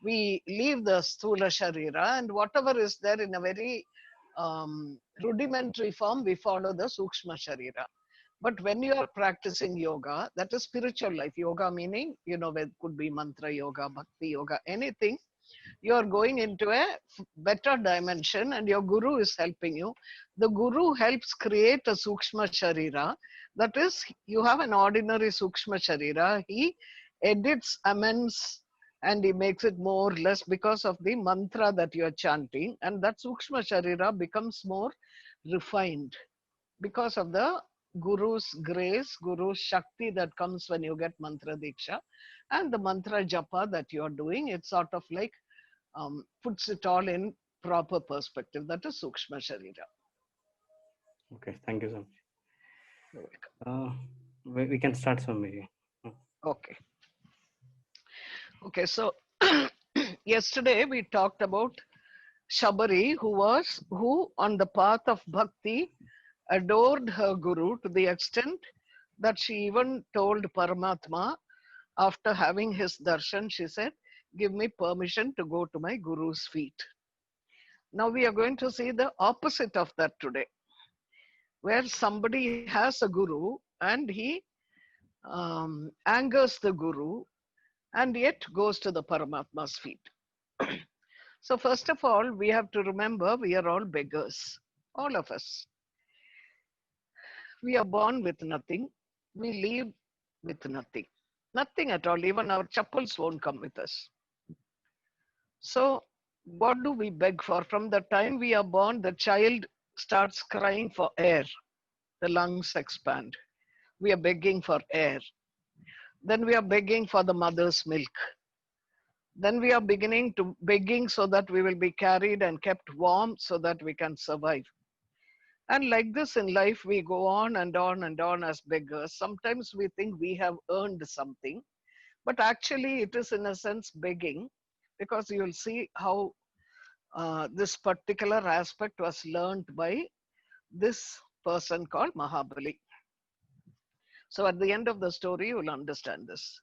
we leave the Sthula Sharira, and whatever is there in a very rudimentary form, we follow the Sukshma Sharira. But when you are practicing yoga, that is spiritual life. Yoga meaning, it could be mantra yoga, bhakti yoga, anything. You are going into a better dimension and your guru is helping you. The guru helps create a Sukshma Sharira. That is, you have an ordinary Sukshma Sharira. He edits, amends, and he makes it more or less because of the mantra that you are chanting. And that Sukshma Sharira becomes more refined because of the Guru's grace, Guru's Shakti that comes when you get mantra diksha, and the mantra japa that you are doing. It's sort of like puts it all in proper perspective. That is Sukshma Sharira. Okay, thank you so You're much. We can start, Swami. Okay. Okay, so yesterday we talked about Shabari, who on the path of bhakti adored her guru to the extent that she even told Paramatma after having his darshan, she said, "Give me permission to go to my guru's feet." Now we are going to see the opposite of that today, where somebody has a guru and he angers the guru and yet goes to the Paramatma's feet. So first of all, we have to remember we are all beggars, all of us. We are born with nothing. We leave with nothing. Nothing at all. Even our chappals won't come with us. So what do we beg for? From the time we are born, the child starts crying for air. The lungs expand. We are begging for air. Then we are begging for the mother's milk. Then we are beginning to begging so that we will be carried and kept warm so that we can survive. And like this in life, we go on and on and on as beggars. Sometimes we think we have earned something, but actually it is in a sense begging, because you'll see how this particular aspect was learned by this person called Mahabali. So at the end of the story, you will understand this.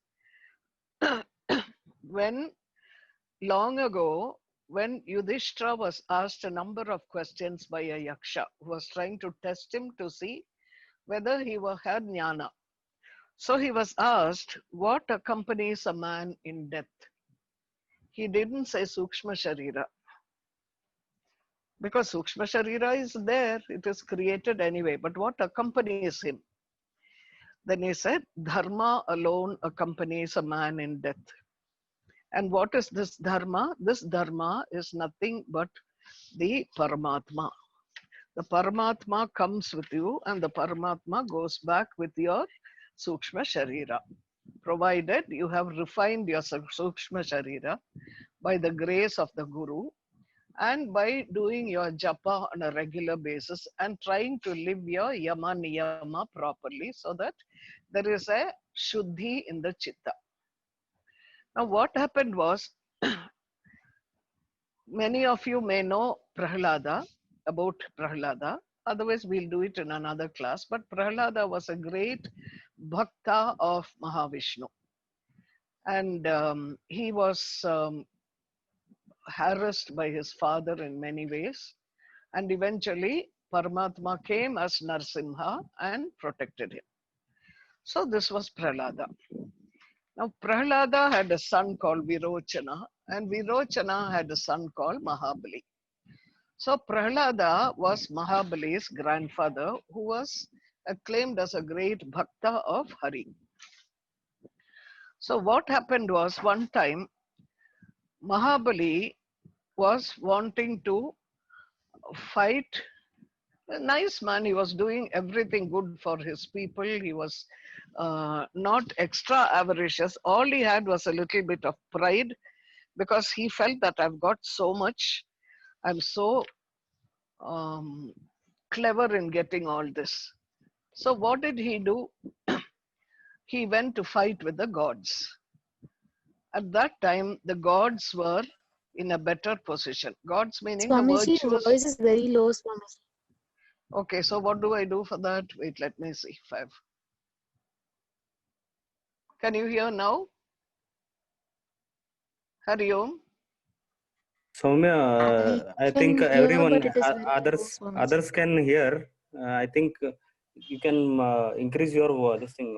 When long ago, when Yudhishthira was asked a number of questions by a yaksha who was trying to test him to see whether he had jnana. So he was asked, what accompanies a man in death? He didn't say Sukshma Sharira, because Sukshma Sharira is there, it is created anyway, but what accompanies him? Then he said, Dharma alone accompanies a man in death. And what is this Dharma? This Dharma is nothing but the Paramatma. The Paramatma comes with you and the Paramatma goes back with your Sukshma Sharira, provided you have refined your Sukshma Sharira by the grace of the Guru and by doing your japa on a regular basis and trying to live your yama niyama properly so that there is a shuddhi in the chitta. Now what happened was, many of you may know Prahlada, about Prahlada. Otherwise, we'll do it in another class. But Prahlada was a great bhakta of Mahavishnu. And he was harassed by his father in many ways. And eventually, Paramatma came as Narsimha and protected him. So this was Prahlada. Now, Prahlada had a son called Virochana, and Virochana had a son called Mahabali. So Prahlada was Mahabali's grandfather, who was acclaimed as a great bhakta of Hari. So what happened was, one time Mahabali was wanting to fight. A nice man, he was doing everything good for his people. He was not extra avaricious. All he had was a little bit of pride, because he felt that I've got so much. I'm so clever in getting all this. So what did he do? He went to fight with the gods. At that time, the gods were in a better position. Gods meaning the Swamiji, your virtues. voice is very low, Swamiji. Okay, so what do I do for that? Wait, let me see. 5. Can you hear now? Hari Om. Soumya, I can think hear, everyone, but it is very low, Swamiji. others can hear. I think you can increase your this thing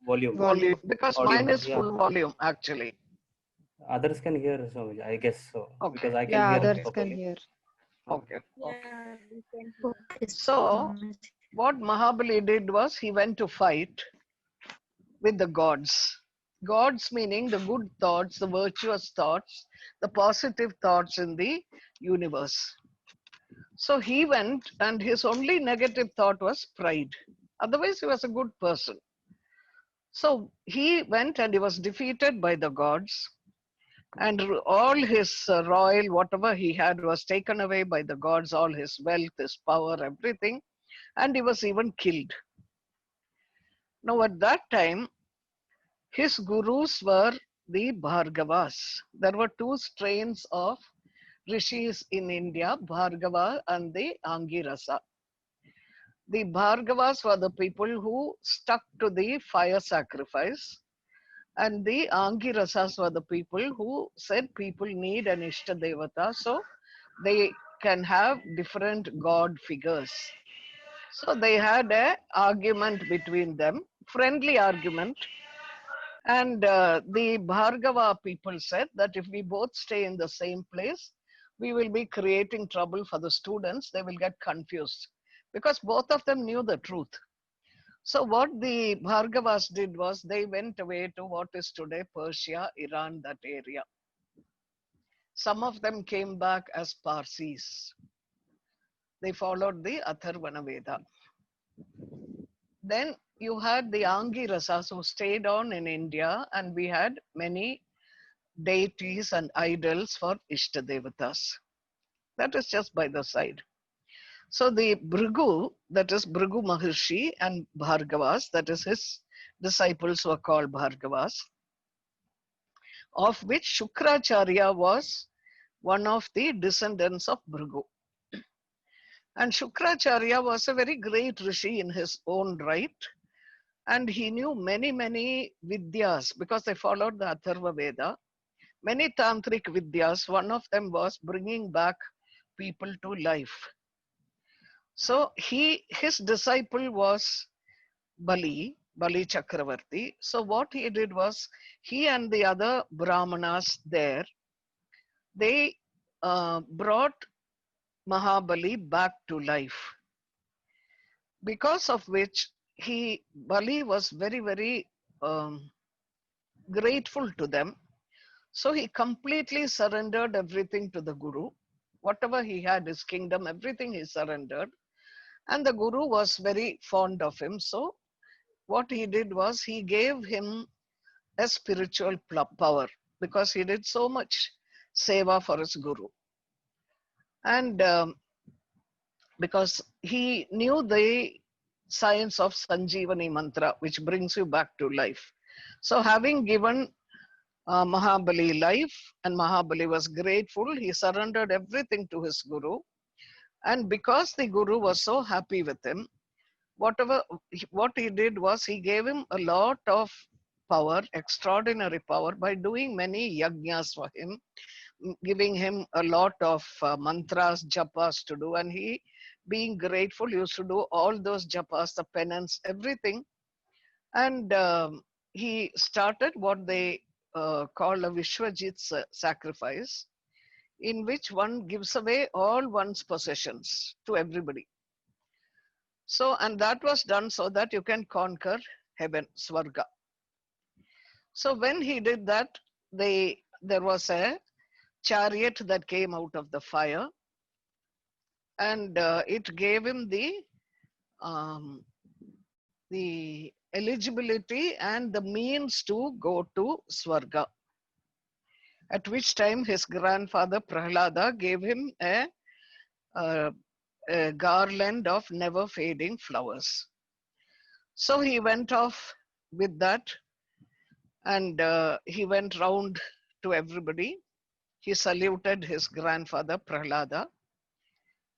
volume, Volume, Volume. because audio. mine is Yeah, full volume actually. others can hear. So I guess so Okay, because I can Yeah, hear others okay, can properly. hear. okay, okay. Yeah, we can hear. Okay, So Swamiji. what Mahabali did was he went to fight with the gods. Gods meaning the good thoughts, the virtuous thoughts, the positive thoughts in the universe. So he went, and his only negative thought was pride. Otherwise, he was a good person. So he went and he was defeated by the gods, and all his royal, whatever he had, was taken away by the gods, all his wealth, his power, everything, and he was even killed. Now, at that time, his gurus were the Bhargavas. There were two strains of rishis in India, Bhargava and the Angirasa. The Bhargavas were the people who stuck to the fire sacrifice, and the Angirasas were the people who said people need an Ishta Devata so they can have different god figures. So they had a argument between them, friendly argument, and the Bhargava people said that if we both stay in the same place, we will be creating trouble for the students. They will get confused because both of them knew the truth. So what the Bhargavas did was they went away to what is today Persia, Iran, that area. Some of them came back as Parsis. They followed the Atharvana Veda. Then you had the Angirasas who stayed on in India, and we had many deities and idols for Ishtadevatas. That is just by the side. So the Bhrigu, that is Bhrigu Maharshi, and Bhargavas, that is his disciples were called Bhargavas, of which Shukracharya was one of the descendants of Bhrigu. And Shukracharya was a very great rishi in his own right. And he knew many, many vidyas because they followed the Atharva Veda. Many tantric vidyas. One of them was bringing back people to life. So his disciple was Bali Chakravarti. So what he did was he and the other Brahmanas there, they brought Mahabali back to life. Because of which Bali was very, very grateful to them. So he completely surrendered everything to the Guru. Whatever he had, his kingdom, everything he surrendered. And the Guru was very fond of him. So what he did was he gave him a spiritual power because he did so much seva for his Guru. And because he knew the science of Sanjeevani mantra, which brings you back to life. So having given Mahabali life, and Mahabali was grateful, he surrendered everything to his Guru. And because the Guru was so happy with him, what he did was he gave him a lot of power, extraordinary power, by doing many yajnas for him, giving him a lot of mantras, japas to do. And he, being grateful, used to do all those japas, the penance, everything. And he started what they call a Vishwajit sacrifice, in which one gives away all one's possessions to everybody. So, and that was done so that you can conquer heaven, Swarga. So when he did that, there was a chariot that came out of the fire, and it gave him the eligibility and the means to go to Swarga. At which time his grandfather Prahlada gave him a garland of never fading flowers. So he went off with that, and he went round to everybody. He saluted his grandfather Prahlada,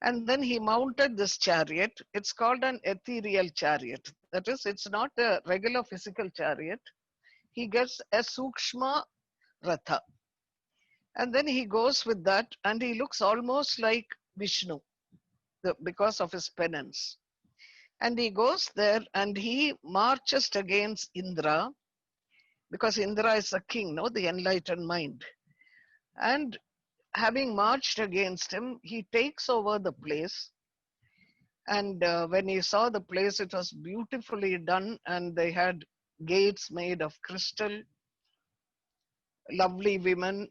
and then he mounted this chariot. It's called an ethereal chariot. That is, it's not a regular physical chariot. He gets a Sukshma Ratha. And then he goes with that, and he looks almost like Vishnu because of his penance. And he goes there and he marches against Indra, because Indra is the king, no, the enlightened mind. And having marched against him, he takes over the place. And when he saw the place, it was beautifully done, and they had gates made of crystal, lovely women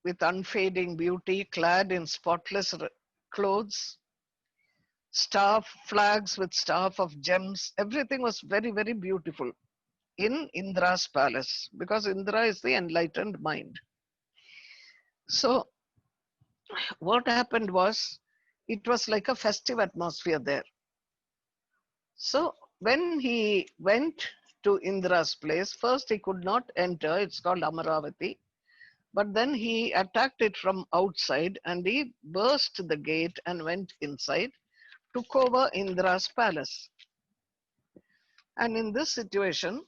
with unfading beauty, clad in spotless clothes, staff, flags with staff of gems. Everything was very, very beautiful in Indra's palace, because Indra is the enlightened mind. So what happened was, it was like a festive atmosphere there. So when he went to Indra's place, first he could not enter, it's called Amaravati, but then he attacked it from outside and he burst the gate and went inside, took over Indra's palace. And in this situation,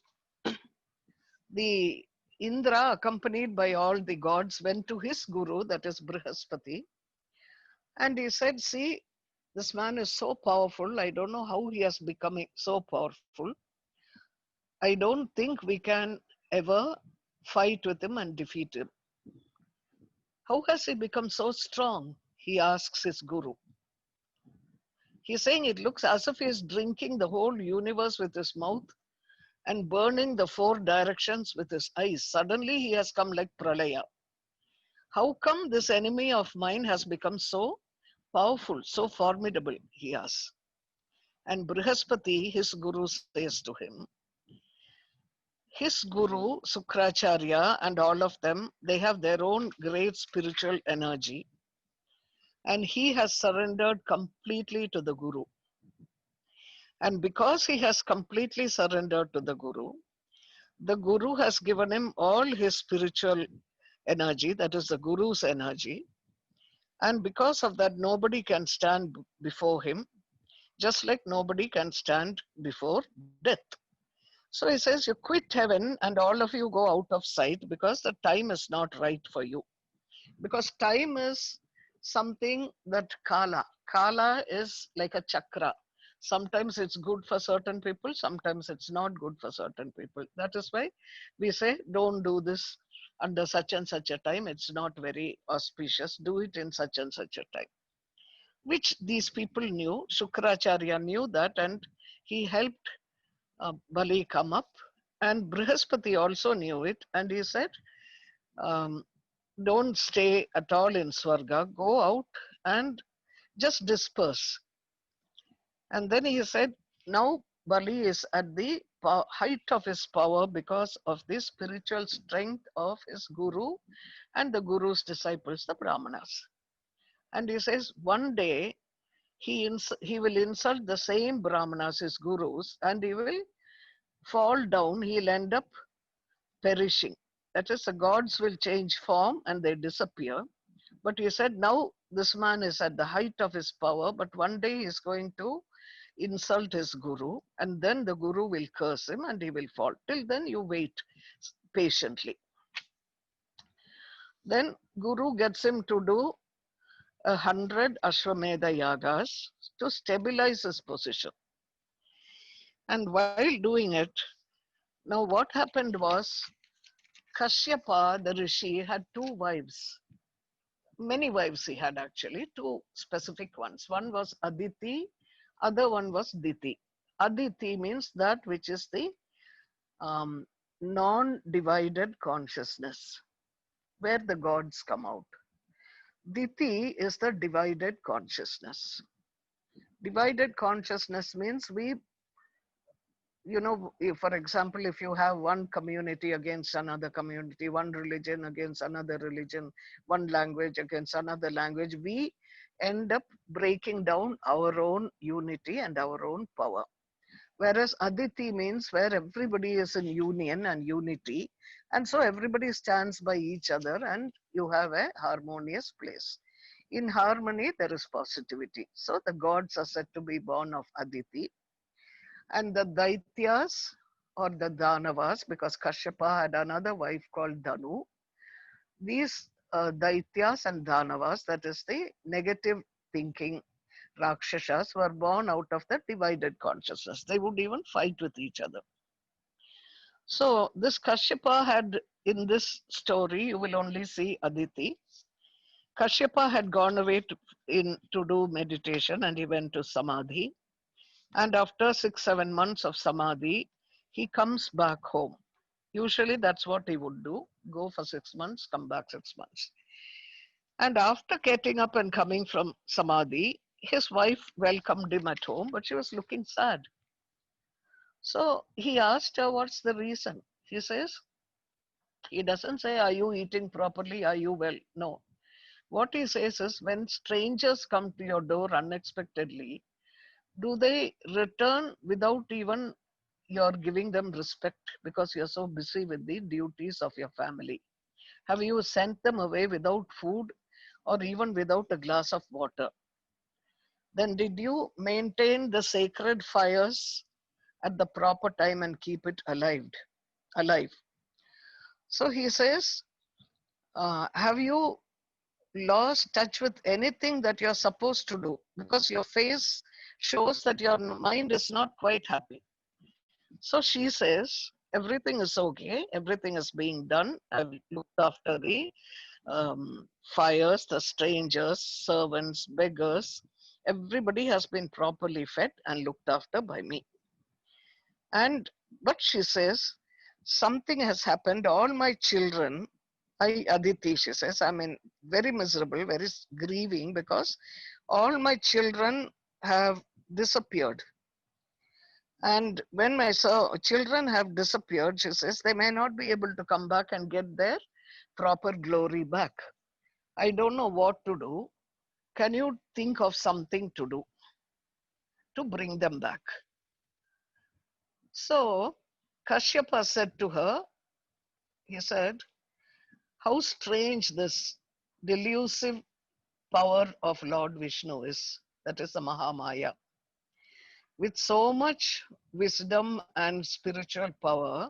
the Indra, accompanied by all the gods, went to his guru, that is Brihaspati, and he said, see, this man is so powerful. I don't know how he has become so powerful. I don't think we can ever fight with him and defeat him. How has he become so strong? He asks his guru. He's saying it looks as if he's drinking the whole universe with his mouth and burning the four directions with his eyes. Suddenly he has come like Pralaya. How come this enemy of mine has become so powerful, so formidable? He asks. And Brihaspati, his guru, says to him, his guru, Sukracharya, and all of them, they have their own great spiritual energy. And he has surrendered completely to the guru. And because he has completely surrendered to the guru has given him all his spiritual energy, that is the guru's energy. And because of that, nobody can stand before him, just like nobody can stand before death. So he says, you quit heaven and all of you go out of sight because the time is not right for you. Because time is something that Kala is like a chakra. Sometimes it's good for certain people, sometimes it's not good for certain people. That is why we say, don't do this under such and such a time. It's not very auspicious. Do it in such and such a time. Which these people knew. Shukracharya knew that, and he helped Bali come up. And Brihaspati also knew it, and he said, um, don't stay at all in Swarga, go out and just disperse. And then he said, now Bali is at the height of his power because of the spiritual strength of his guru and the guru's disciples, the Brahmanas. And he says, one day he will insult the same Brahmanas, his gurus, and he will fall down, he'll end up perishing. That is, the gods will change form and they disappear. But he said, now this man is at the height of his power, but one day he's going to insult his guru, and then the guru will curse him and he will fall. Till then, you wait patiently. Then guru gets him to do 100 Ashwamedha yagas to stabilize his position. And while doing it, now what happened was, Kashyapa, the rishi, had two wives. Many wives he had actually, two specific ones. One was Aditi, other one was Diti. Aditi means that which is the non-divided consciousness, where the gods come out. Diti is the divided consciousness. Divided consciousness means for example, if you have one community against another community, one religion against another religion, one language against another language, we end up breaking down our own unity and our own power. Whereas Aditi means where everybody is in union and unity, and so everybody stands by each other and you have a harmonious place. In harmony, there is positivity. So the gods are said to be born of Aditi. And the Daityas or the Danavas, because Kashyapa had another wife called Danu, these Daityas and Dhanavas, that is the negative thinking Rakshasas, were born out of the divided consciousness. They would even fight with each other. So this Kashyapa had, in this story, you will only see Aditi. Kashyapa had gone away to do meditation, and he went to Samadhi. And after 6-7 months of Samadhi, he comes back home. Usually that's what he would do, go for 6 months, come back 6 months. And after getting up and coming from Samadhi, his wife welcomed him at home, but she was looking sad. So he asked her, what's the reason? He doesn't say, are you eating properly? Are you well? No. What he says is, when strangers come to your door unexpectedly, do they return without even you're giving them respect because you're so busy with the duties of your family? Have you sent them away without food or even without a glass of water? Then did you maintain the sacred fires at the proper time and keep it alive? So he says, have you lost touch with anything that you're supposed to do? Because your face shows that your mind is not quite happy. So she says, everything is okay, everything is being done. I've looked after the fires, the strangers, servants, beggars. Everybody has been properly fed and looked after by me. But she says, something has happened. All my children, Aditi, she says, I'm very miserable, very grieving because all my children have disappeared. And when my children have disappeared, she says, they may not be able to come back and get their proper glory back. I don't know what to do. Can you think of something to do to bring them back? So Kashyapa said to her, he said, how strange this delusive power of Lord Vishnu is. That is the Mahamaya. With so much wisdom and spiritual power,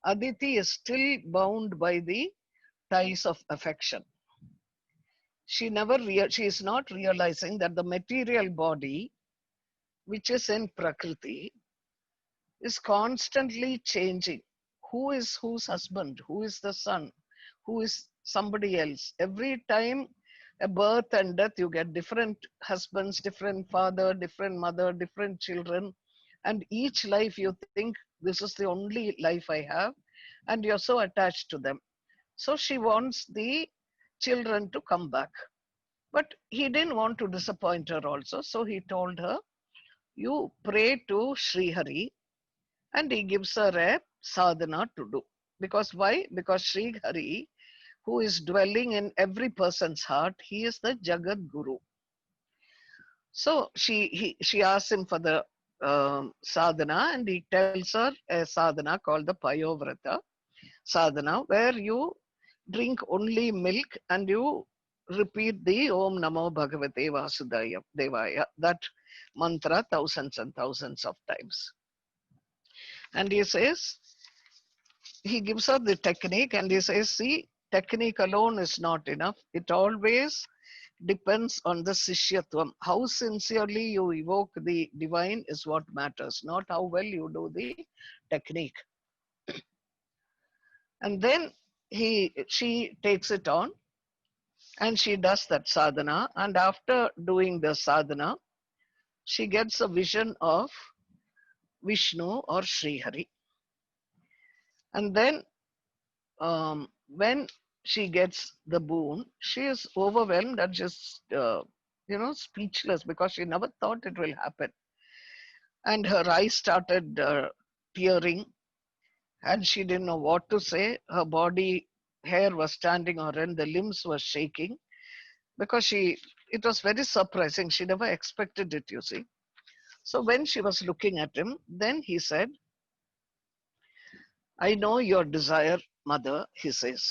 Aditi is still bound by the ties of affection. She is not realizing that the material body, which is in Prakriti, is constantly changing. Who is whose husband? Who is the son? Who is somebody else? Every time a birth and death, you get different husbands, different father, different mother, different children. And each life you think, this is the only life I have. And you're so attached to them. So she wants the children to come back. But he didn't want to disappoint her also. So he told her, you pray to Sri Hari, and he gives her a sadhana to do. Because why? Because Sri Hari, who is dwelling in every person's heart, he is the Jagat Guru. So she asks him for the sadhana, and he tells her a sadhana called the Payovrata sadhana, where you drink only milk and you repeat the Om Namo Bhagavate Vasudaya Devaya, that mantra thousands and thousands of times. And he says, he gives her the technique and he says, see, technique alone is not enough. It always depends on the Sishyatvam. How sincerely you evoke the divine is what matters, not how well you do the technique. And then she takes it on and she does that sadhana. And after doing the sadhana, she gets a vision of Vishnu or Sri Hari. And then when she gets the boon, she is overwhelmed and just, speechless because she never thought it will happen. And her eyes started tearing and she didn't know what to say. Her body hair was standing on end, the limbs were shaking because it was very surprising. She never expected it, you see. So when she was looking at him, then he said, I know your desire, mother, he says.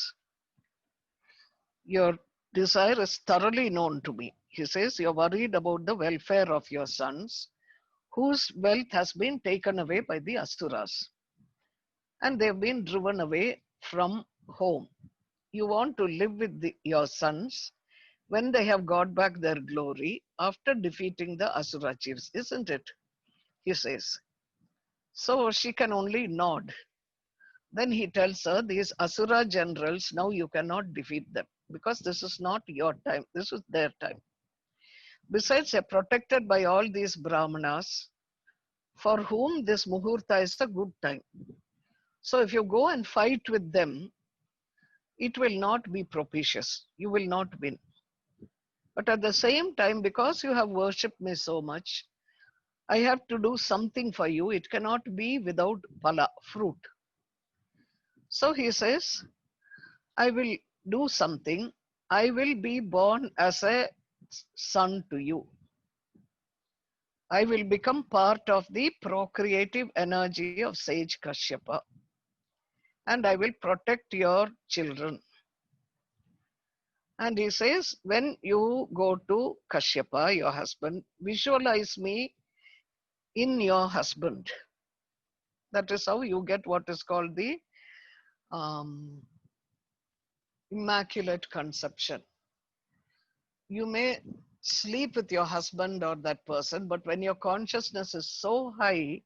Your desire is thoroughly known to me. He says, you're worried about the welfare of your sons, whose wealth has been taken away by the Asuras. And they've been driven away from home. you want to live with your sons when they have got back their glory after defeating the Asura chiefs, isn't it? He says. So she can only nod. Then he tells her, these Asura generals, now you cannot defeat them because this is not your time, this is their time. Besides, they're protected by all these Brahmanas for whom this Muhurta is a good time. So if you go and fight with them, it will not be propitious. You will not win. But at the same time, because you have worshipped me so much, I have to do something for you. It cannot be without phala, fruit. So he says, I will do something. I will be born as a son to you. I will become part of the procreative energy of sage Kashyapa. And I will protect your children. And he says, when you go to Kashyapa, your husband, visualize me in your husband. That is how you get what is called the immaculate conception. You may sleep with your husband or that person, but when your consciousness is so high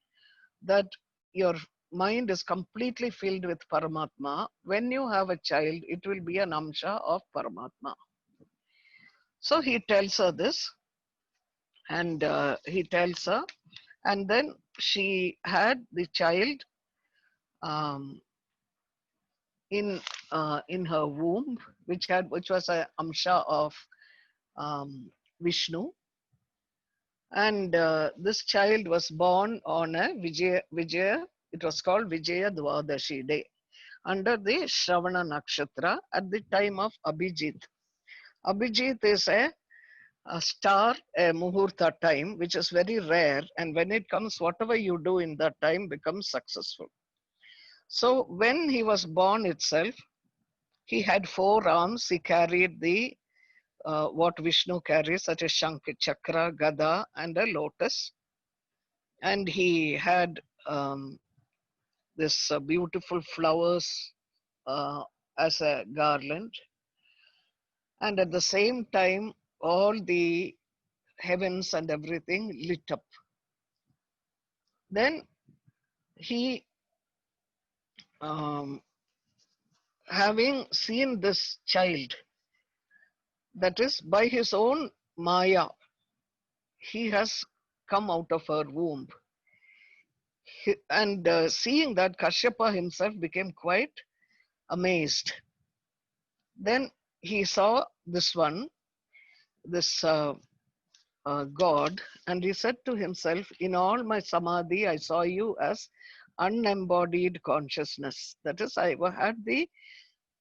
that your mind is completely filled with Paramatma, when you have a child, it will be an amsha of Paramatma. So he tells her this, and he tells her, and then she had the child in her womb, which was an amsha of Vishnu, and this child was born on a Vijaya. It was called Vijaya Dwadashi day under the Shravana Nakshatra at the time of Abhijit. Abhijit is a star, a Muhurta time, which is very rare, and when it comes, whatever you do in that time becomes successful. So when he was born itself, he had 4 arms. He carried the what Vishnu carries, such as Shankh, Chakra, Gada, and a lotus. And he had this beautiful flowers as a garland. And at the same time, all the heavens and everything lit up. Then he, having seen this child, that is by his own Maya, he has come out of her womb. And seeing that, Kashyapa himself became quite amazed. Then he saw this one, this God, and he said to himself, in all my samadhi, I saw you as unembodied consciousness. That is, I had the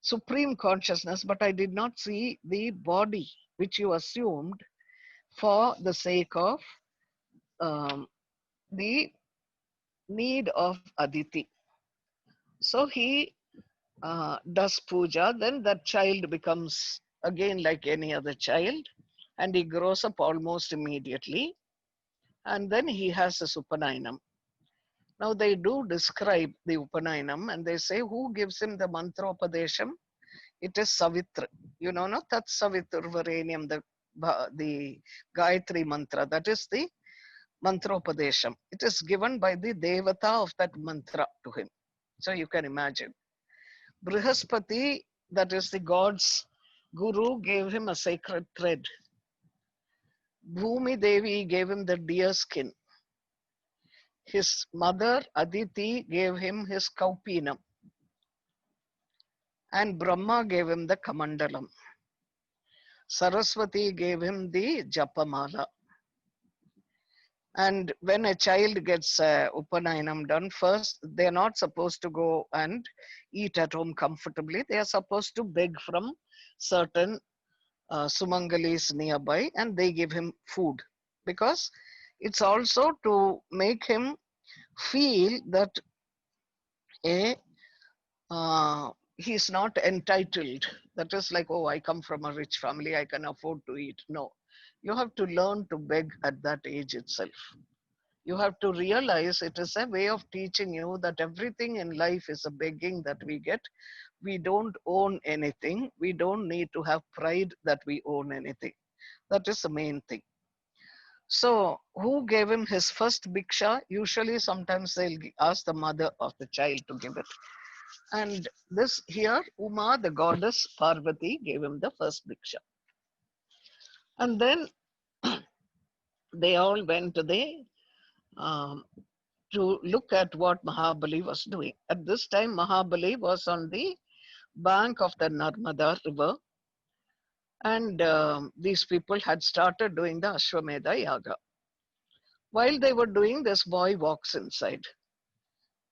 supreme consciousness, but I did not see the body, which you assumed for the sake of the need of Aditi. So he does puja, then that child becomes again like any other child, and he grows up almost immediately, and then he has a Upanayanam. Now they do describe the Upanayanam, and they say who gives him the mantropadesham? It is Savitra. You know, no? Tat Saviturvarenyam, the Gayatri mantra. That is the mantropadesham. It is given by the devata of that mantra to him. So you can imagine. Brihaspati, that is the god's guru, gave him a sacred thread. Bhumi Devi gave him the deer skin. His mother, Aditi, gave him his kaupinam. And Brahma gave him the kamandalam. Saraswati gave him the japamala. And when a child gets Upanayanam done, first, they're not supposed to go and eat at home comfortably. They are supposed to beg from certain Sumangalis nearby, and they give him food. Because it's also to make him feel that he's not entitled. That is like, oh, I come from a rich family, I can afford to eat. No, you have to learn to beg at that age itself. You have to realize it is a way of teaching you that everything in life is a begging that we get. We don't own anything. We don't need to have pride that we own anything. That is the main thing. So, who gave him his first bhiksha? Usually, sometimes they'll ask the mother of the child to give it. And this here, Uma, the goddess Parvati, gave him the first bhiksha. And then they all went um, to look at what Mahabali was doing. At this time, Mahabali was on the bank of the Narmada river, and these people had started doing the Ashwamedha Yaga. While they were doing, this boy walks inside.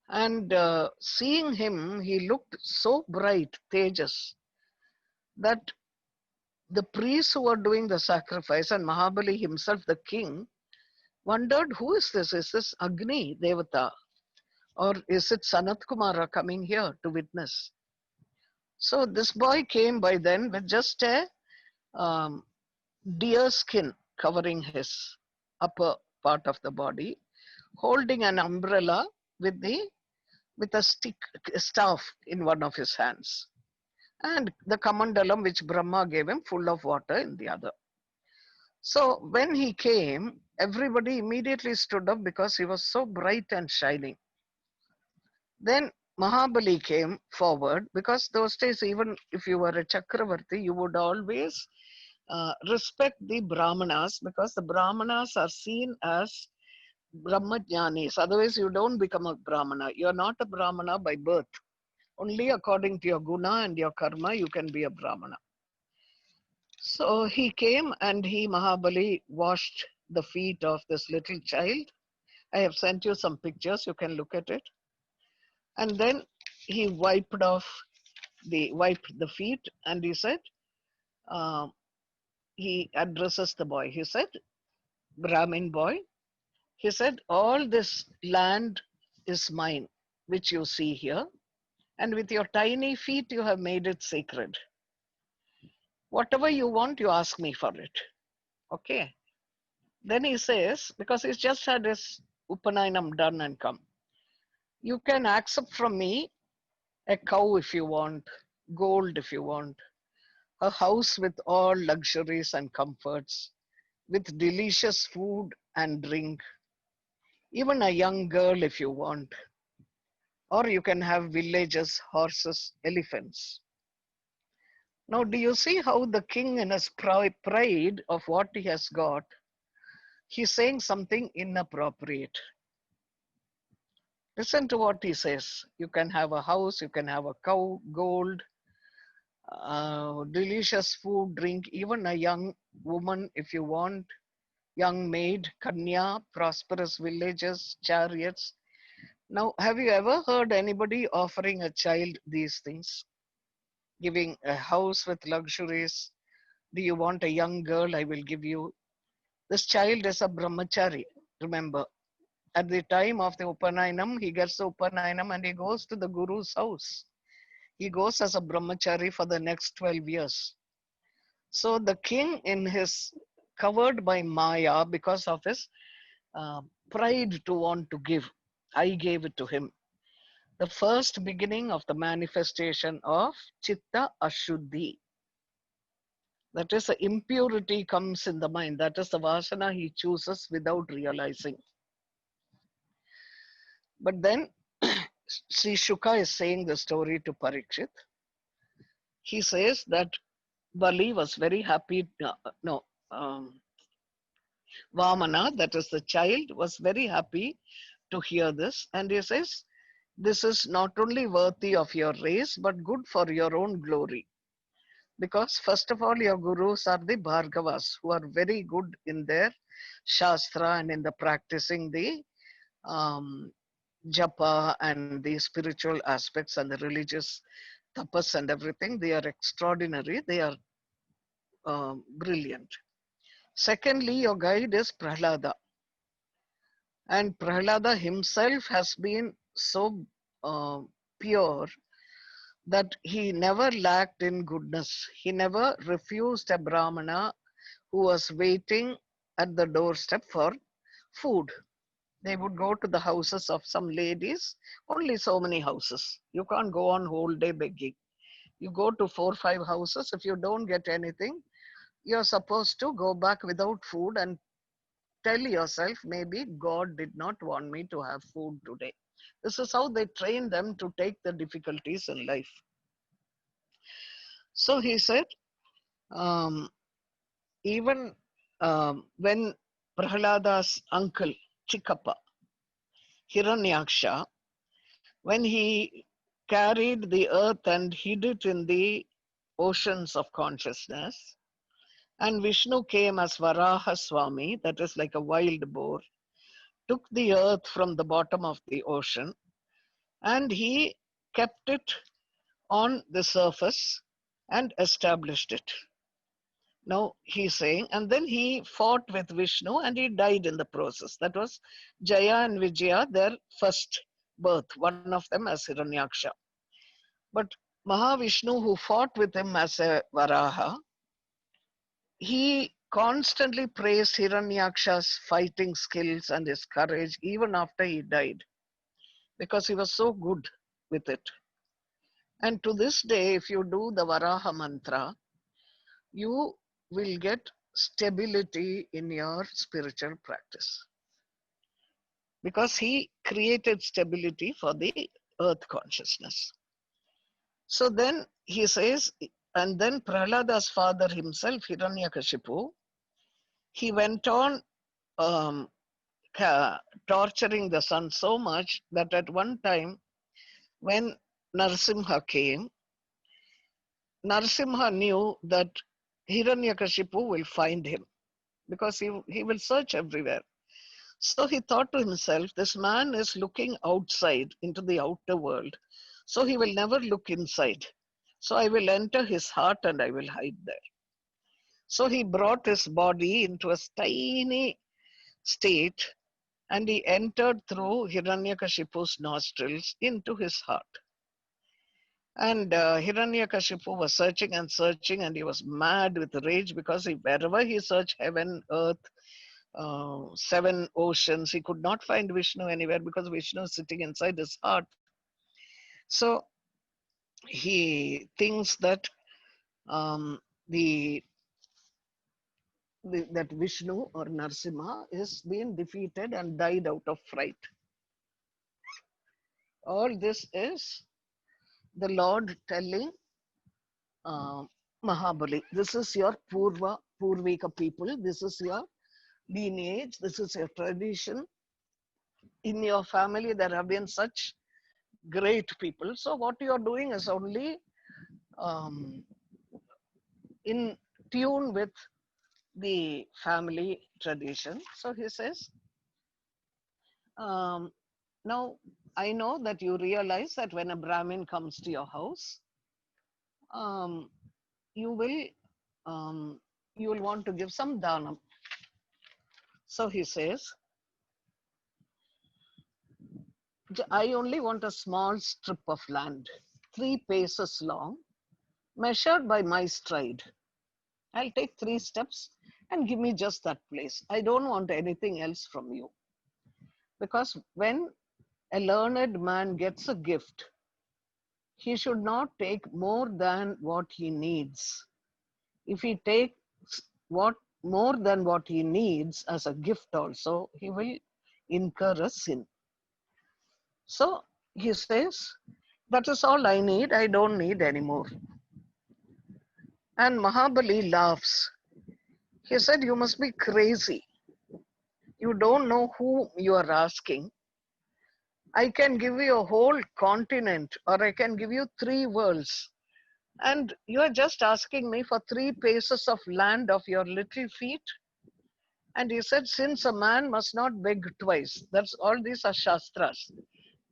And seeing him, he looked so bright, Tejas, that the priests who were doing the sacrifice and Mahabali himself, the king, wondered, who is this? Is this Agni Devata? Or is it Sanat Kumara coming here to witness? So this boy came by then with just a um, deer skin covering his upper part of the body, holding an umbrella with a stick, a staff in one of his hands, and the kamandalam which Brahma gave him full of water in the other. So when he came, everybody immediately stood up because he was so bright and shining. Then Mahabali came forward because those days, even if you were a Chakravarti, you would always respect the Brahmanas because the Brahmanas are seen as Brahmajnanis. Otherwise, you don't become a Brahmana. You are not a Brahmana by birth. Only according to your guna and your karma, you can be a Brahmana. So he came and Mahabali, washed the feet of this little child. I have sent you some pictures, you can look at it. And then he wiped the feet, and he said, he addresses the boy. He said, Brahmin boy, he said, all this land is mine, which you see here. And with your tiny feet, you have made it sacred. Whatever you want, you ask me for it. Okay. Then he says, because he's just had his Upanayanam done and come, you can accept from me a cow if you want, gold if you want, a house with all luxuries and comforts, with delicious food and drink, even a young girl if you want. Or you can have villages, horses, elephants. Now, do you see how the king, in his pride of what he has got, he's saying something inappropriate? Listen to what he says. You can have a house, you can have a cow, gold, delicious food, drink, even a young woman if you want, young maid, kanya, prosperous villages, chariots. Now, have you ever heard anybody offering a child these things? Giving a house with luxuries. Do you want a young girl? I will give you. This child is a brahmachari, remember. At the time of the Upanayanam, he gets the Upanayanam and he goes to the Guru's house. He goes as a brahmachari for the next 12 years. So the king, in his covered by Maya because of his pride to want to give, I gave it to him. The first beginning of the manifestation of Chitta Ashuddhi. That is, the impurity comes in the mind. That is the Vasana he chooses without realizing. But then Sri Shuka is saying the story to Parikshit. He says that Bali was very happy. Vamana, that is the child, was very happy to hear this. And he says, this is not only worthy of your race, but good for your own glory. Because first of all, your gurus are the Bhargavas, who are very good in their Shastra and in the practicing the japa and the spiritual aspects and the religious tapas and everything. They are extraordinary. They are brilliant. Secondly, your guide is Prahlada. And Prahlada himself has been so pure that he never lacked in goodness. He never refused a Brahmana who was waiting at the doorstep for food. They would go to the houses of some ladies, only so many houses. You can't go on whole day begging. You go to 4 or 5 houses. If you don't get anything, you're supposed to go back without food and tell yourself, maybe God did not want me to have food today. This is how they train them to take the difficulties in life. So he said, um, even when Prahlada's uncle, Chikappa, Hiranyaksha, when he carried the earth and hid it in the oceans of consciousness, and Vishnu came as Varaha Swami, that is like a wild boar, took the earth from the bottom of the ocean, and he kept it on the surface and established it. Now he's saying, and then he fought with Vishnu and he died in the process. That was Jaya and Vijaya, their first birth, one of them as Hiranyaksha. But Mahavishnu, who fought with him as a Varaha, he constantly praised Hiranyaksha's fighting skills and his courage even after he died, because he was so good with it. And to this day, if you do the Varaha mantra, you will get stability in your spiritual practice, because he created stability for the earth consciousness. So then he says, and then Prahlada's father himself, Hiranyakashipu, he went on um, torturing the son so much that at one time when Narasimha came, Narasimha knew that Hiranyakashipu will find him, because he will search everywhere. So he thought to himself, this man is looking outside into the outer world, so he will never look inside. So I will enter his heart and I will hide there. So he brought his body into a tiny state and he entered through Hiranyakashipu's nostrils into his heart. And Hiranyakashipu was searching and searching, and he was mad with rage, because wherever he searched, heaven, earth, 7 oceans, he could not find Vishnu anywhere, because Vishnu is sitting inside his heart. So he thinks that um, that Vishnu or Narasimha is being defeated and died out of fright. All this is the Lord telling uh, Mahabali, this is your Purvika people, this is your lineage, this is your tradition. In your family, there have been such great people. So what you are doing is only um, in tune with the family tradition. So he says, now I know that you realize that when a Brahmin comes to your house, um, you will want to give some dhanam. So he says, I only want a small strip of land, 3 paces long, measured by my stride. I'll take 3 steps and give me just that place. I don't want anything else from you. Because when a learned man gets a gift, he should not take more than what he needs. If he takes what more than what he needs as a gift also, he will incur a sin. So he says, that is all I need. I don't need any more. And Mahabali laughs. He said, you must be crazy. You don't know who you are asking. I can give you a whole continent, or I can give you 3 worlds. And you are just asking me for 3 paces of land of your little feet. And he said, since a man must not beg twice, that's all these are Shastras.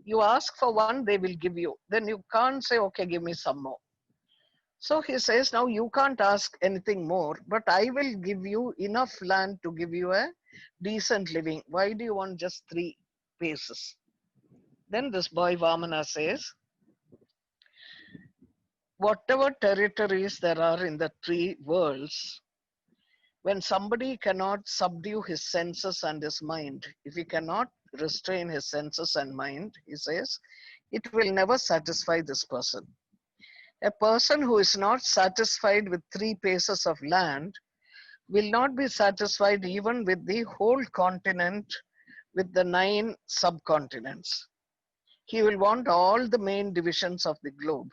You ask for one, they will give you. Then you can't say, okay, give me some more. So he says, now you can't ask anything more, but I will give you enough land to give you a decent living. Why do you want just 3 paces? Then this boy Vamana says, whatever territories there are in the 3 worlds, when somebody cannot subdue his senses and his mind, if he cannot restrain his senses and mind, he says, it will never satisfy this person. A person who is not satisfied with 3 paces of land will not be satisfied even with the whole continent with the 9 subcontinents. He will want all the main divisions of the globe.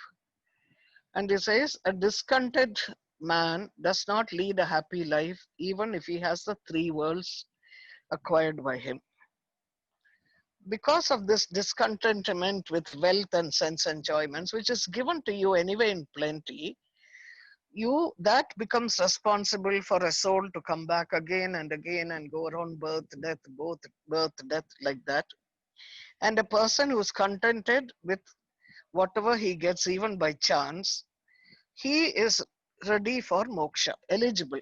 And he says, a discontented man does not lead a happy life even if he has the 3 worlds acquired by him. Because of this discontentment with wealth and sense enjoyments, which is given to you anyway in plenty, that becomes responsible for a soul to come back again and again and go around birth, death, like that. And a person who's contented with whatever he gets, even by chance, he is ready for moksha, eligible.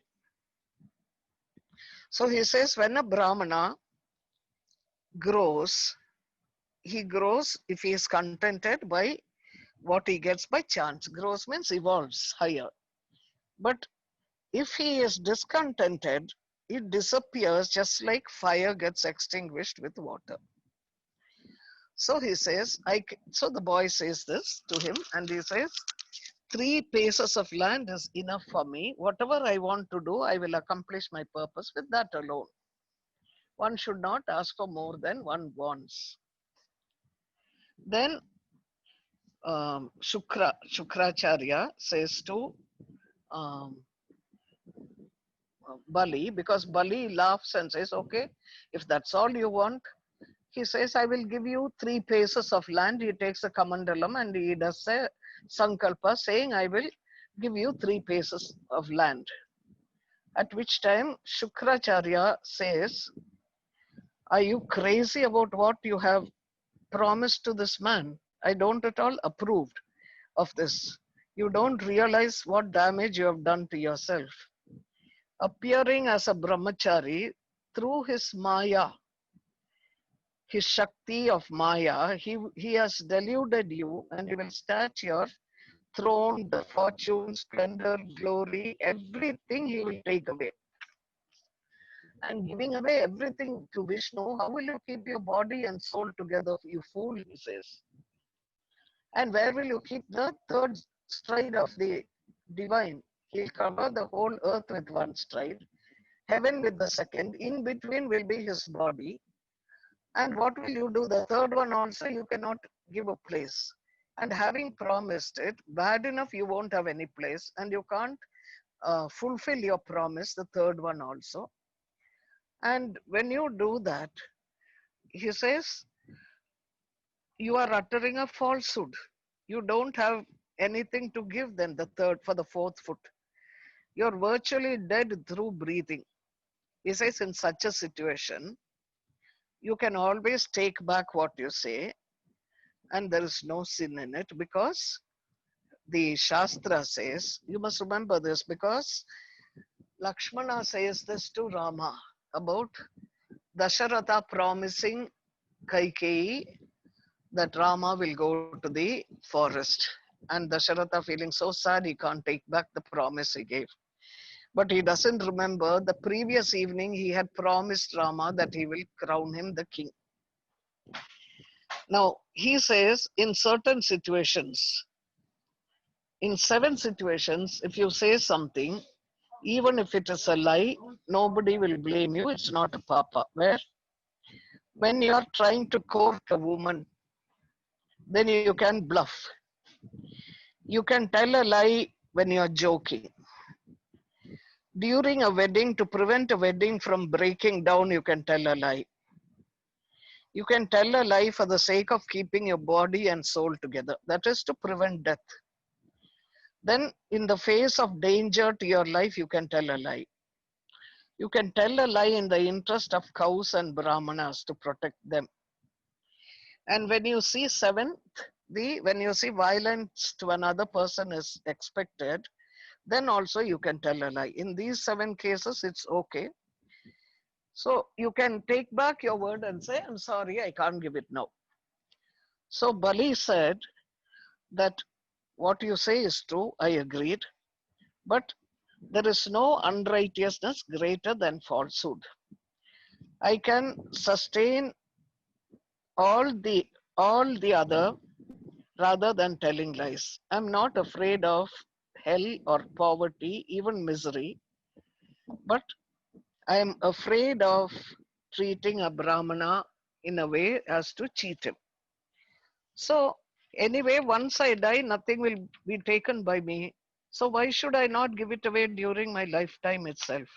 So he says, when a Brahmana grows, he grows if he is contented by what he gets by chance. Grows means evolves higher. But if he is discontented, it disappears just like fire gets extinguished with water. So he says, so the boy says this to him, and he says, 3 paces of land is enough for me. Whatever I want to do, I will accomplish my purpose with that alone. One should not ask for more than one wants. Then Shukracharya says to Bali, because Bali laughs and says, okay, if that's all you want, he says, I will give you 3 paces of land. He takes a kamandalam and he does a sankalpa saying, I will give you 3 paces of land. At which time Shukracharya says, are you crazy about what you have promised to this man? I don't at all approve of this. You don't realize what damage you have done to yourself. Appearing as a brahmachari through his maya, his shakti of maya, he has deluded you, and he will snatch your throne, the fortune, splendor, glory, everything he will take away. And giving away everything to Vishnu, how will you keep your body and soul together, you fool, he says. And where will you keep the 3rd stride of the divine? He'll cover the whole earth with 1 stride, heaven with the 2nd, in between will be his body. And what will you do? The 3rd one also you cannot give a place. And having promised it, bad enough you won't have any place, and you can't fulfill your promise, the 3rd one also. And when you do that, he says, you are uttering a falsehood. You don't have anything to give then for the 4th foot. You're virtually dead through breathing. He says, in such a situation, you can always take back what you say, and there is no sin in it, because the Shastra says, you must remember this, because Lakshmana says this to Rama about Dasharatha promising Kaikeyi that Rama will go to the forest. And Dasharatha, feeling so sad, he can't take back the promise he gave. But he doesn't remember the previous evening he had promised Rama that he will crown him the king. Now, he says in certain situations, in 7 situations, if you say something, even if it is a lie, nobody will blame you. It's not a papa. Where? When you are trying to court a woman, then you can bluff. You can tell a lie when you are joking. During a wedding, to prevent a wedding from breaking down, you can tell a lie. You can tell a lie for the sake of keeping your body and soul together. That is to prevent death. Then in the face of danger to your life, you can tell a lie. You can tell a lie in the interest of cows and brahmanas to protect them. And when you see 7th, when you see violence to another person is expected, then also you can tell a lie. In these 7 cases, it's okay. So you can take back your word and say, I'm sorry, I can't give it now. So Bali said that what you say is true, I agreed, but there is no unrighteousness greater than falsehood. I can sustain all the all the other rather than telling lies. I'm not afraid of hell or poverty, even misery, but I am afraid of treating a Brahmana in a way as to cheat him. So, anyway, once I die, nothing will be taken by me. So, why should I not give it away during my lifetime itself?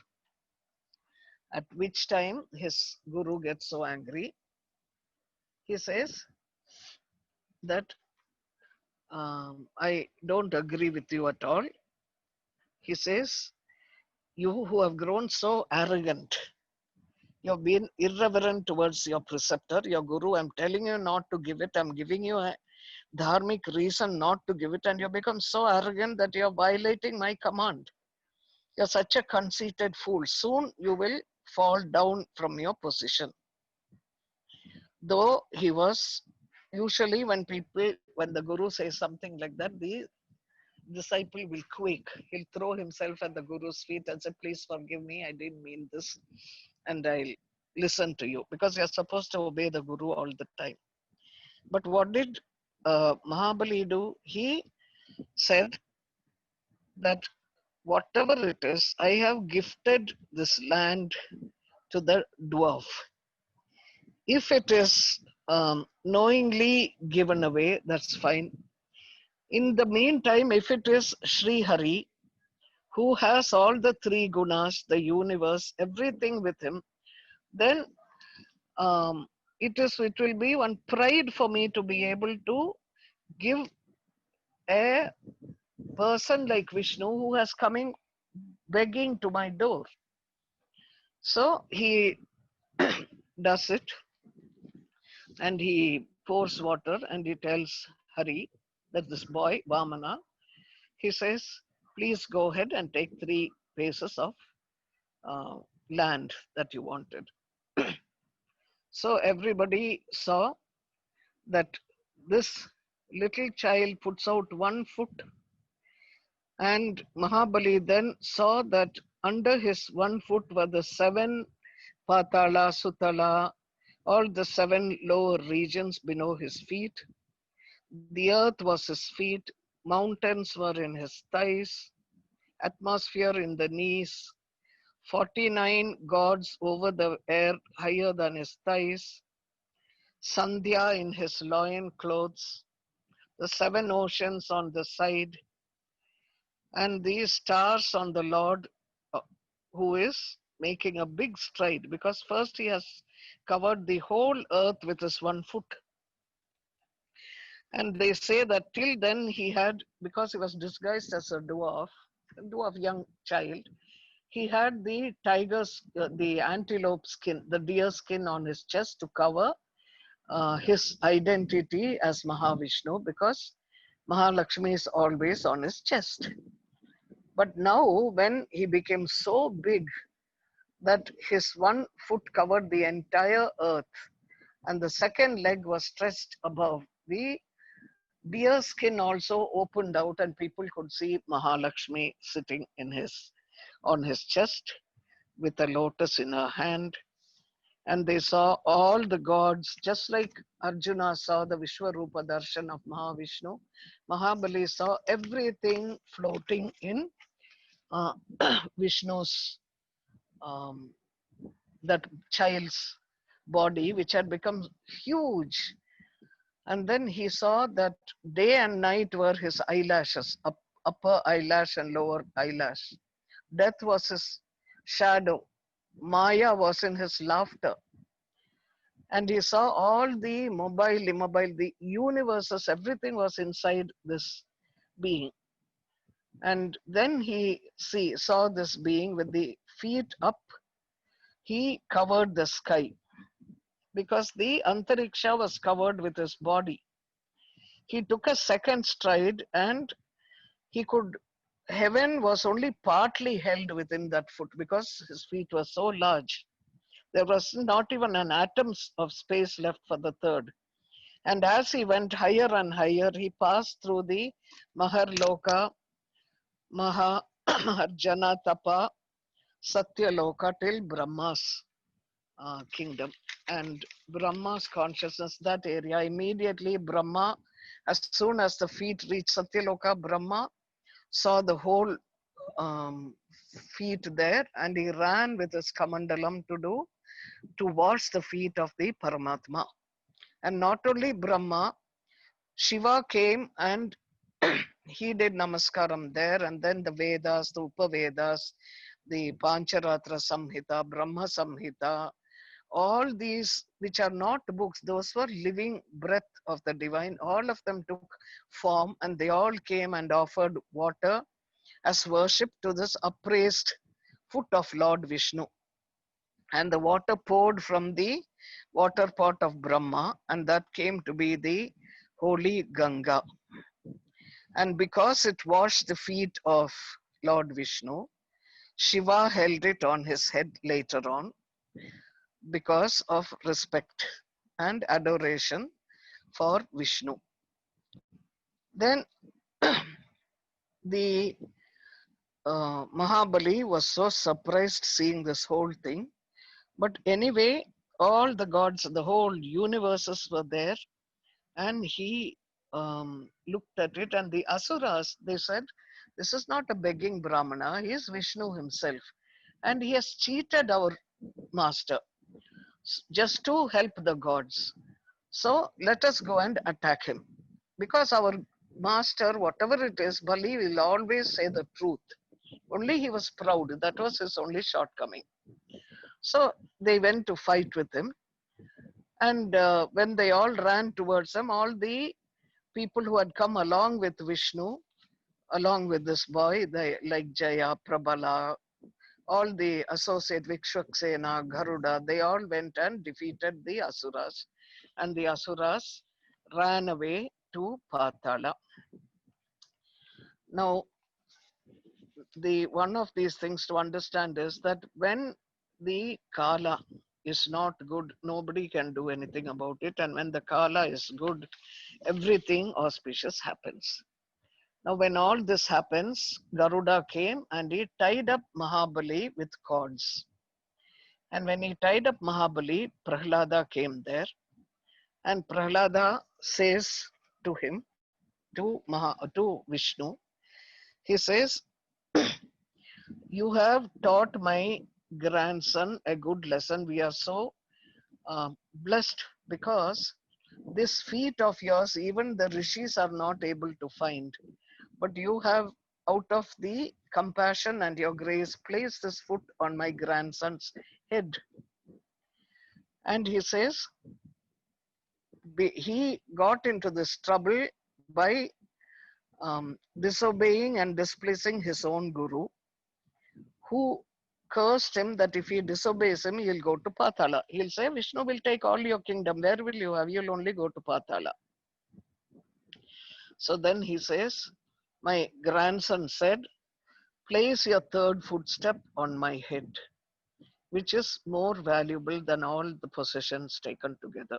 At which time his guru gets so angry. He says that I don't agree with you at all. He says, you who have grown so arrogant, you have been irreverent towards your preceptor, your guru. I'm telling you not to give it. I'm giving you a dharmic reason not to give it, and you become so arrogant that you're violating my command. You're such a conceited fool. Soon you will fall down from your position. Though he was usually when the guru says something like that, the disciple will quake. He'll throw himself at the guru's feet and say, please forgive me, I didn't mean this, and I'll listen to you, because you're supposed to obey the guru all the time. But what did Mahabali do? He said that whatever it is, I have gifted this land to the dwarf. If it is knowingly given away, that's fine. In the meantime, if it is Sri Hari, who has all the three gunas, the universe, everything with him, then it will be one pride for me to be able to give a person like Vishnu who has coming begging to my door. So he does it, and he pours water, and he tells Hari, that this boy, Vamana, he says, please go ahead and take 3 paces of uh, land that you wanted. So everybody saw that this little child puts out 1 foot, and Mahabali then saw that under his 1 foot were the 7 Patala, Sutala, all the 7 lower regions below his feet. The earth was his feet, mountains were in his thighs, atmosphere in the knees, 49 gods over the air higher than his thighs, Sandhya in his loin clothes, the 7 oceans on the side, and these stars on the Lord, uh, who is making a big stride, because first he has covered the whole earth with his 1 foot. And they say that till then he had, because he was disguised as a dwarf young child, he had the tiger's, the antelope skin, the deer skin on his chest to cover his identity as Mahavishnu, because Mahalakshmi is always on his chest. But now, when he became so big that his 1 foot covered the entire earth, and the second leg was stretched above, the deer skin also opened out, and people could see Mahalakshmi sitting on his chest with a lotus in her hand. And they saw all the gods, just like Arjuna saw the Vishwarupa darshan of Mahavishnu. Mahabali saw everything floating in uh, Vishnu's, um, that child's body, which had become huge. And then he saw that day and night were his eyelashes, upper eyelash and lower eyelash. Death was his shadow. Maya was in his laughter. And he saw all the mobile, immobile, the universes, everything was inside this being. And then he saw this being with the feet up. He covered the sky, because the Antariksha was covered with his body. He took a second stride, and he could, heaven was only partly held within that foot, because his feet were so large. There was not even an atom of space left for the third. And as he went higher and higher, he passed through the Maharloka, Maharjana Tapa, Satyaloka till Brahmas. kingdom. And Brahma's consciousness, that area, immediately Brahma, as soon as the feet reached Satyaloka, Brahma saw the whole feet there, and he ran with his kamandalam to wash the feet of the Paramatma. And not only Brahma, Shiva came and he did namaskaram there, and then the Vedas, the Upavedas, the Pancharatra Samhita, Brahma Samhita, all these which are not books, those were living breath of the divine, all of them took form, and they all came and offered water as worship to this upraised foot of Lord Vishnu. And the water poured from the water pot of Brahma, and that came to be the holy Ganga. And because it washed the feet of Lord Vishnu, Shiva held it on his head later on because of respect and adoration for Vishnu. Then the Mahabali was so surprised seeing this whole thing. But anyway, all the gods, the whole universes were there, and he looked at it, and the Asuras, they said, this is not a begging Brahmana, he is Vishnu himself, and he has cheated our master just to help the gods. So let us go and attack him. Because our master, whatever it is, Bali will always say the truth. Only he was proud. That was his only shortcoming. So they went to fight with him. And when they all ran towards him, all the people who had come along with Vishnu, along with this boy, like Jaya, Prabala, all the associate Vikshvaksena, Garuda, they all went and defeated the Asuras. And the Asuras ran away to Patala. Now, one of these things to understand is that when the Kala is not good, nobody can do anything about it. And when the Kala is good, everything auspicious happens. Now, when all this happens, Garuda came and he tied up Mahabali with cords. And when he tied up Mahabali, Prahlada came there. And Prahlada says to him, to Vishnu, he says, you have taught my grandson a good lesson. We are so blessed because this feat of yours, even the rishis are not able to find. But you have, out of the compassion and your grace, placed this foot on my grandson's head. And he says, he got into this trouble by disobeying and displeasing his own guru, who cursed him that if he disobeys him, he'll go to Patala. He'll say, Vishnu will take all your kingdom. Where will you have? You'll only go to Patala. So then he says, my grandson said, place your third footstep on my head, which is more valuable than all the possessions taken together.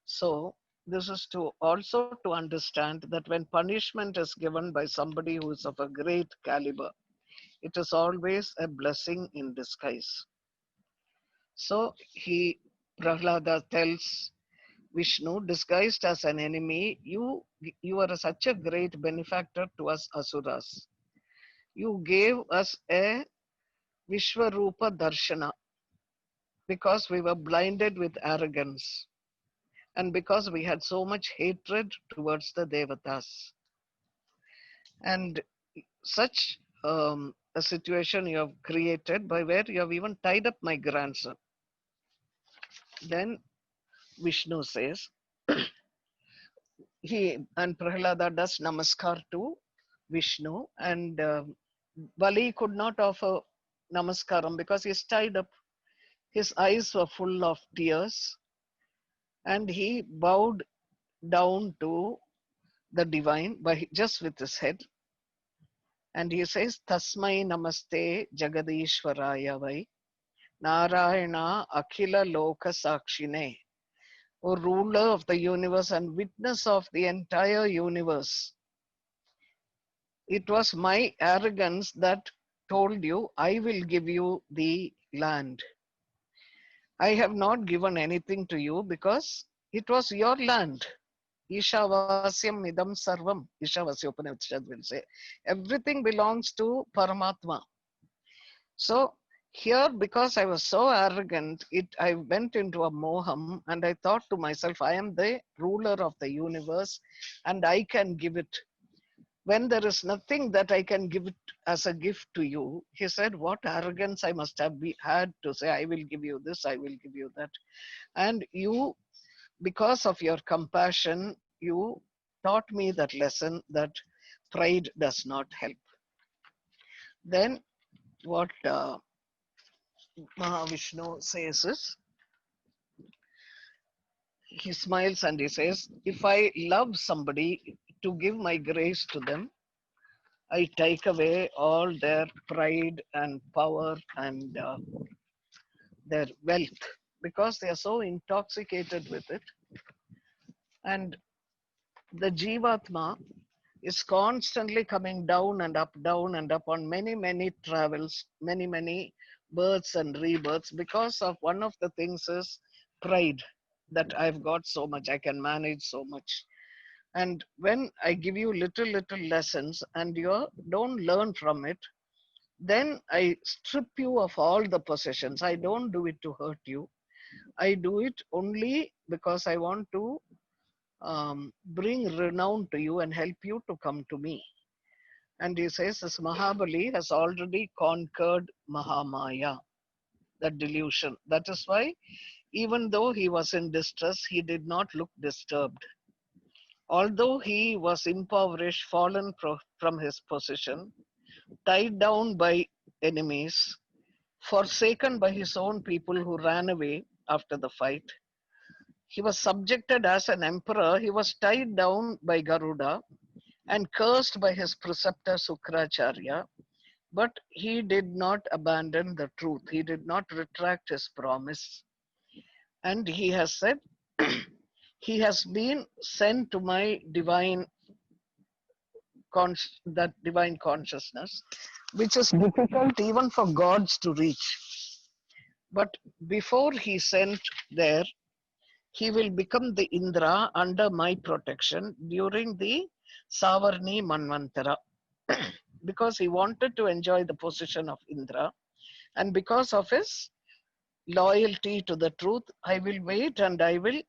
So this is to also to understand that when punishment is given by somebody who is of a great caliber, it is always a blessing in disguise. So Prahlada tells Vishnu, disguised as an enemy, you are such a great benefactor to us Asuras. You gave us a Vishwarupa Darshana because we were blinded with arrogance and because we had so much hatred towards the Devatas. And such a situation you have created by where you have even tied up my grandson. Then Vishnu says, and Prahlada does namaskar to Vishnu, and Bali could not offer namaskaram because he's tied up. His eyes were full of tears, and he bowed down to the divine by just with his head. And he says, Tasmai namaste Jagadishwaraya vai Narayana Akhila Loka Sakshine. O ruler of the universe and witness of the entire universe. It was my arrogance that told you, I will give you the land. I have not given anything to you because it was your land. Ishavasyam idam sarvam. Ishavasya Upanishad will say. Everything belongs to Paramatma. So here, because I was so arrogant, I went into a moham and I thought to myself, I am the ruler of the universe and I can give it. When there is nothing that I can give it as a gift to you, he said, what arrogance I must have had to say, I will give you this, I will give you that. And you, because of your compassion, you taught me that lesson that pride does not help. Then what Mahavishnu says is, he smiles and he says, if I love somebody, to give my grace to them, I take away all their pride and power and their wealth because they are so intoxicated with it. And the Jivatma is constantly coming down and up on many, many travels, many, many births and rebirths because of one of the things is pride, that I've got so much, I can manage so much. And when I give you little lessons and you don't learn from it, then I strip you of all the possessions. I don't do it to hurt you. I do it only because I want to bring renown to you and help you to come to me. And he says this Mahabali has already conquered Mahamaya, that delusion. That is why, even though he was in distress, he did not look disturbed. Although he was impoverished, fallen from his position, tied down by enemies, forsaken by his own people who ran away after the fight, he was subjected as an emperor, he was tied down by Garuda and cursed by his preceptor Sukracharya, but he did not abandon the truth. He did not retract his promise. And he has said, he has been sent to my that divine consciousness, which is difficult even for gods to reach. But before he sent there, he will become the Indra under my protection during the Savarni Manvantara. Because he wanted to enjoy the position of Indra, and because of his loyalty to the truth, I will wait and I will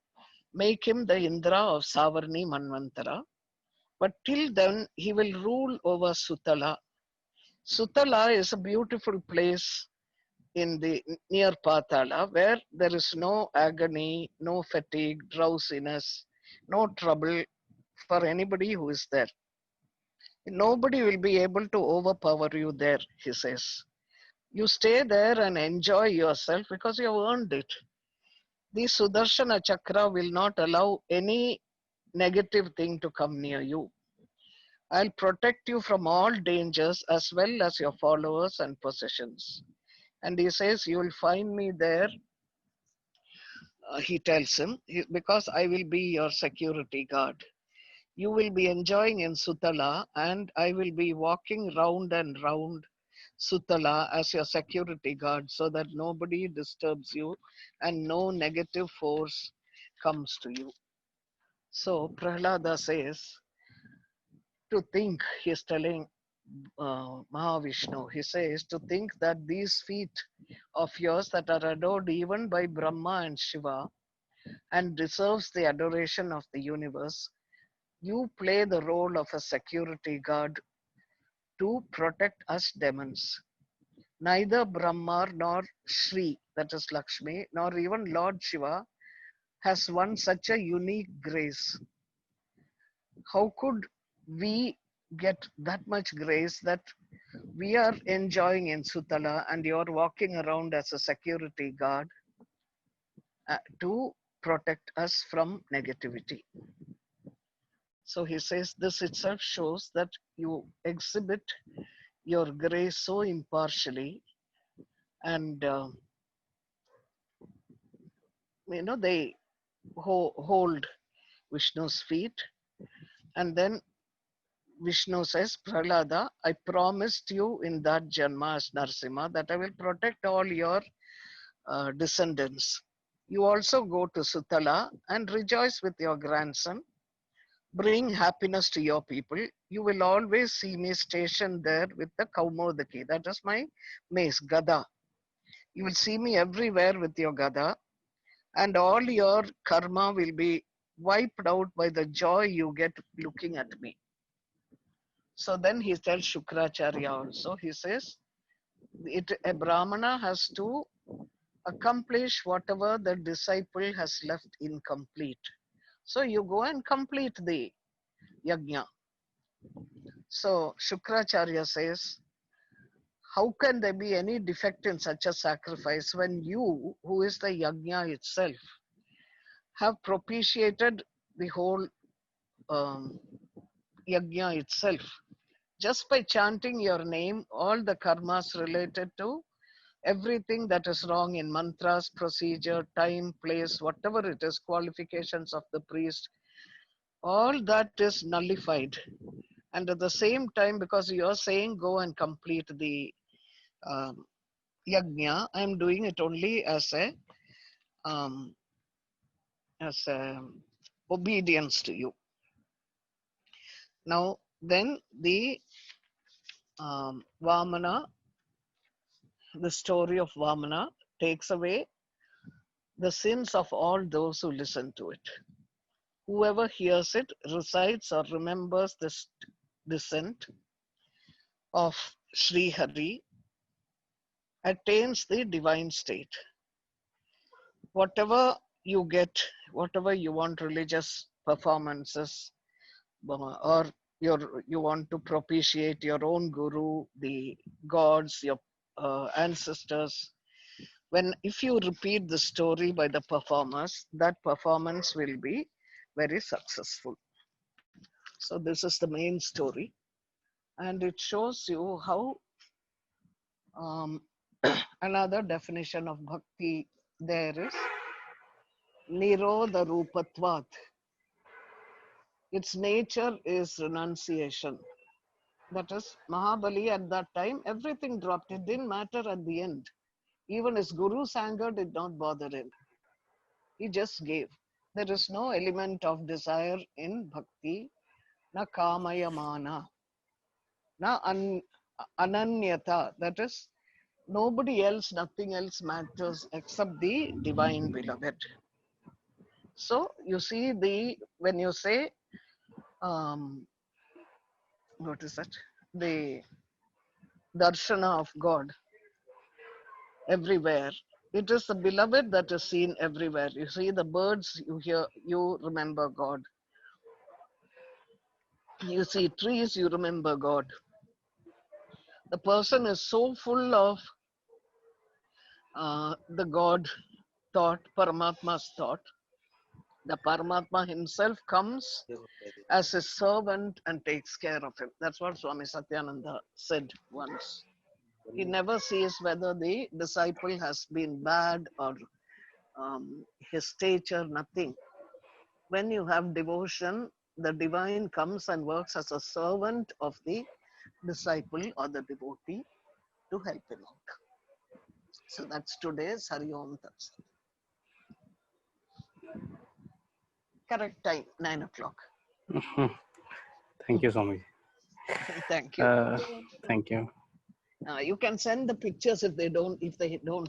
make him the Indra of Savarni Manvantara. But till then, he will rule over Sutala. Sutala is a beautiful place in the near Patala where there is no agony, no fatigue, drowsiness, no trouble for anybody who is there. Nobody will be able to overpower you there, he says. You stay there and enjoy yourself because you have earned it. The Sudarshana Chakra will not allow any negative thing to come near you. I'll protect you from all dangers as well as your followers and possessions. And he says, you will find me there, he tells him, because I will be your security guard. You will be enjoying in Sutala and I will be walking round and round Sutala as your security guard so that nobody disturbs you and no negative force comes to you. So Prahlada says, to think, he's telling Mahavishnu, he says, to think that these feet of yours that are adored even by Brahma and Shiva and deserves the adoration of the universe, you play the role of a security guard to protect us demons. Neither Brahma nor Shri, that is Lakshmi, nor even Lord Shiva has won such a unique grace. How could we get that much grace that we are enjoying in Sutala and you're walking around as a security guard to protect us from negativity? So he says this itself shows that you exhibit your grace so impartially, and they hold Vishnu's feet, and then Vishnu says, Prahlada, I promised you in that Janma as Narsimha that I will protect all your descendants. You also go to Sutala and rejoice with your grandson. Bring happiness to your people. You will always see me stationed there with the Kaumodaki. That is my mace, Gada. You will see me everywhere with your Gada, and all your karma will be wiped out by the joy you get looking at me. So then he tells Shukracharya also, he says, a Brahmana has to accomplish whatever the disciple has left incomplete. So you go and complete the yajna. So Shukracharya says, how can there be any defect in such a sacrifice when you, who is the yajna itself, have propitiated the whole yajna itself? Just by chanting your name, all the karmas related to everything that is wrong in mantras, procedure, time, place, whatever it is, qualifications of the priest, all that is nullified. And at the same time, because you are saying go and complete the yajna, I am doing it only as a obedience to you. Now, then the Vamana, the story of Vamana takes away the sins of all those who listen to it. Whoever hears it, recites or remembers this descent of Sri Hari, attains the divine state. Whatever you get, whatever you want, religious performances, or you want to propitiate your own guru, the gods, your ancestors, if you repeat the story by the performers, that performance will be very successful. So this is the main story, and it shows you how another definition of bhakti there is nirodha rupatvat. Its nature is renunciation. That is, Mahabali at that time, everything dropped. It didn't matter at the end. Even his guru's anger did not bother him. He just gave. There is no element of desire in bhakti, na kamayamana, na ananyata. That is, nobody else, nothing else matters except the divine beloved. So you see, when you say, what is that? The darshana of God everywhere. It is the beloved that is seen everywhere. You see the birds, you hear, you remember God. You see trees, you remember God. The person is so full of the God thought, Paramatma's thought. The Paramatma himself comes as his servant and takes care of him. That's what Swami Satyananda said once. He never sees whether the disciple has been bad or his stature, nothing. When you have devotion, the divine comes and works as a servant of the disciple or the devotee to help him out. So that's today's Hari Om Tat Sat. Correct time, 9 o'clock. Thank you, Swami. Thank you. Thank you. You can send the pictures if they don't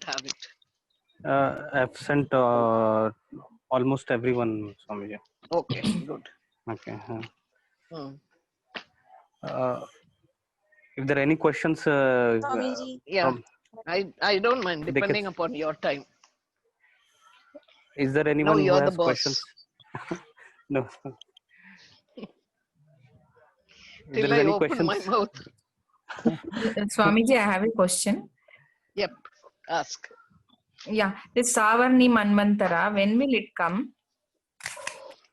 have it. I've sent almost everyone, Swami. Okay, good. Okay. If there are any questions, yeah, I don't mind, depending upon your time. Is there anyone who has questions? No. Till I open my mouth. Swamiji, I have a question. Yep, ask. Yeah, this Savarni Manvantara, when will it come?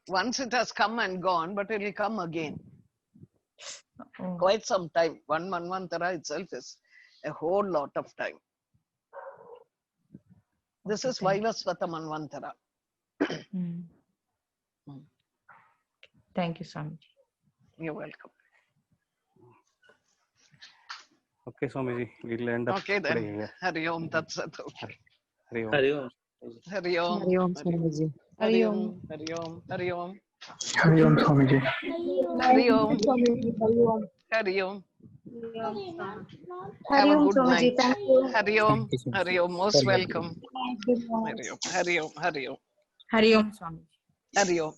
Once it has come and gone, but it will come again. Quite some time. One Manvantara itself is a whole lot of time. This is Vaivasvata Manvantara. Thank you, Swamiji. You're welcome. Okay, Swamiji, we'll end up. Okay, then. Hari Om Tat Sat. Okay. Hari Om. Hari Om. Hari Om. Hari Om, Swamiji. Hari Om. Hari Om. Hari Om. Hari Om, Swamiji. Hari Om. Hari Om. Have a good night. Hari Om. Hari Om. Most welcome. Hari Om. Hari Om. Hari Om. Hari Om, Swami. Hari Om.